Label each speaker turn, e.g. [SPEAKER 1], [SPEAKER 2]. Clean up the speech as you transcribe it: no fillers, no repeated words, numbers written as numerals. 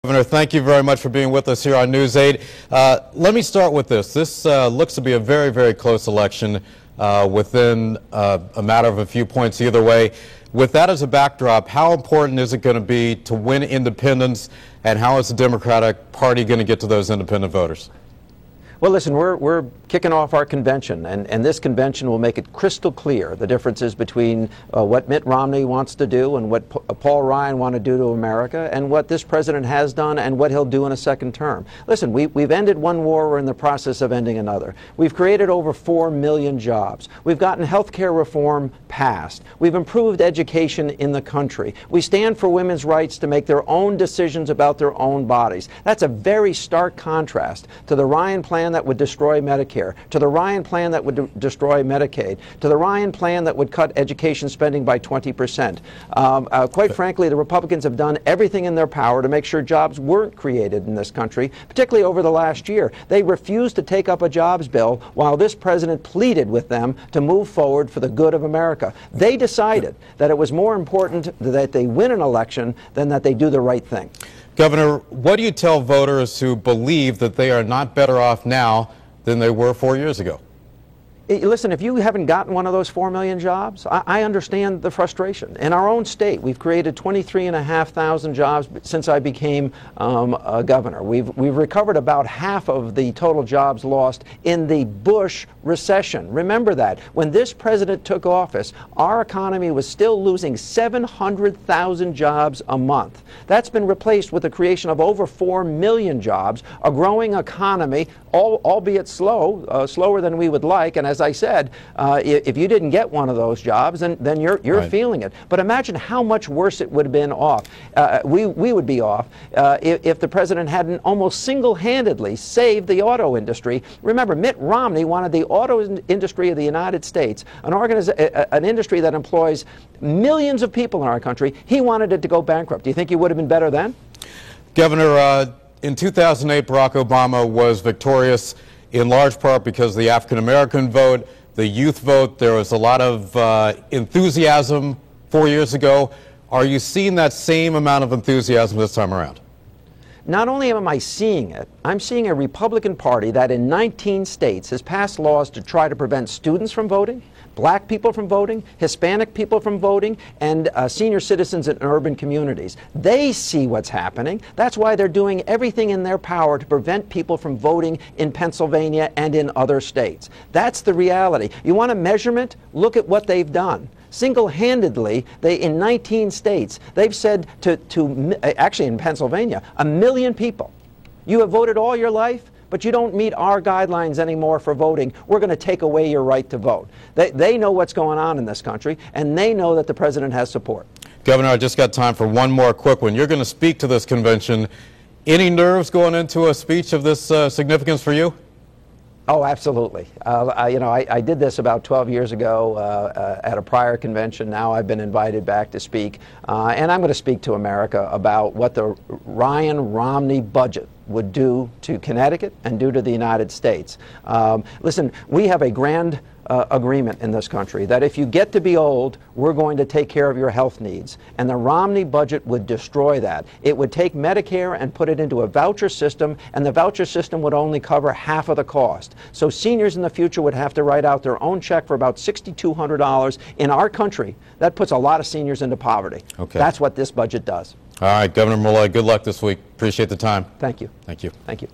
[SPEAKER 1] Governor, thank you very much for being with us here on News 8. Let me start with this. This looks to be a very, very close election within a matter of a few points either way. With that as a backdrop, how important is it going to be to win independents, and how is the Democratic Party going to get to those independent voters?
[SPEAKER 2] Well, listen, we're kicking off our convention, and this convention will make it crystal clear the differences between what Mitt Romney wants to do and what Paul Ryan want to do to America, and what this president has done and what he'll do in a second term. Listen, we've ended one war, we're in the process of ending another. We've created over 4 million jobs. We've gotten health care reform passed. We've improved education in the country. We stand for women's rights to make their own decisions about their own bodies. That's a very stark contrast to the Ryan plan that would destroy Medicare, to the Ryan plan that would destroy Medicaid, to the Ryan plan that would cut education spending by 20%. Quite frankly, the Republicans have done everything in their power to make sure jobs weren't created in this country, particularly over the last year. They refused to take up a jobs bill while this president pleaded with them to move forward for the good of America. They decided that it was more important that they win an election than that they do the right thing.
[SPEAKER 1] Governor, what do you tell voters who believe that they are not better off now than they were 4 years ago?
[SPEAKER 2] Listen, if you haven't gotten one of those 4 million jobs, I understand the frustration. In our own state, we've created 23,500 jobs since I became a governor. We've recovered about half of the total jobs lost in the Bush recession. Remember that. When this president took office, our economy was still losing 700,000 jobs a month. That's been replaced with the creation of over 4 million jobs, a growing economy, albeit slower than we would like. And as I said, if you didn't get one of those jobs, then you're right. Feeling it. But imagine how much worse it would have been off. We would be off if the president hadn't almost single-handedly saved the auto industry. Remember, Mitt Romney wanted the auto industry of the United States, an industry that employs millions of people in our country. He wanted it to go bankrupt. Do you think he would have been better then?
[SPEAKER 1] Governor, in 2008, Barack Obama was victorious in large part because of the African-American vote, the youth vote. There was a lot of enthusiasm 4 years ago. Are you seeing that same amount of enthusiasm this time around?
[SPEAKER 2] Not only am I seeing it, I'm seeing a Republican Party that in 19 states has passed laws to try to prevent students from voting, black people from voting, Hispanic people from voting, and senior citizens in urban communities. They see what's happening. That's why they're doing everything in their power to prevent people from voting in Pennsylvania and in other states. That's the reality. You want a measurement? Look at what they've done. Single-handedly, in 19 states, they've said actually in Pennsylvania, 1 million people, you have voted all your life, but you don't meet our guidelines anymore for voting. We're going to take away your right to vote. They know what's going on in this country, and they know that the president has support.
[SPEAKER 1] Governor, I just got time for one more quick one. You're going to speak to this convention. Any nerves going into a speech of this significance for you?
[SPEAKER 2] Oh, absolutely. I did this about 12 years ago at a prior convention. Now I've been invited back to speak, and I'm going to speak to America about what the Ryan-Romney budget would do to Connecticut and do to the United States. Listen, we have a grand agreement in this country that if you get to be old, we're going to take care of your health needs. And the Romney budget would destroy that. It would take Medicare and put it into a voucher system, and the voucher system would only cover half of the cost. So seniors in the future would have to write out their own check for about $6,200 in our country. That puts a lot of seniors into poverty.
[SPEAKER 1] Okay.
[SPEAKER 2] That's what this budget does.
[SPEAKER 1] All right, Governor Malloy, good luck this week. Appreciate the time.
[SPEAKER 2] Thank you.
[SPEAKER 1] Thank you.
[SPEAKER 2] Thank you.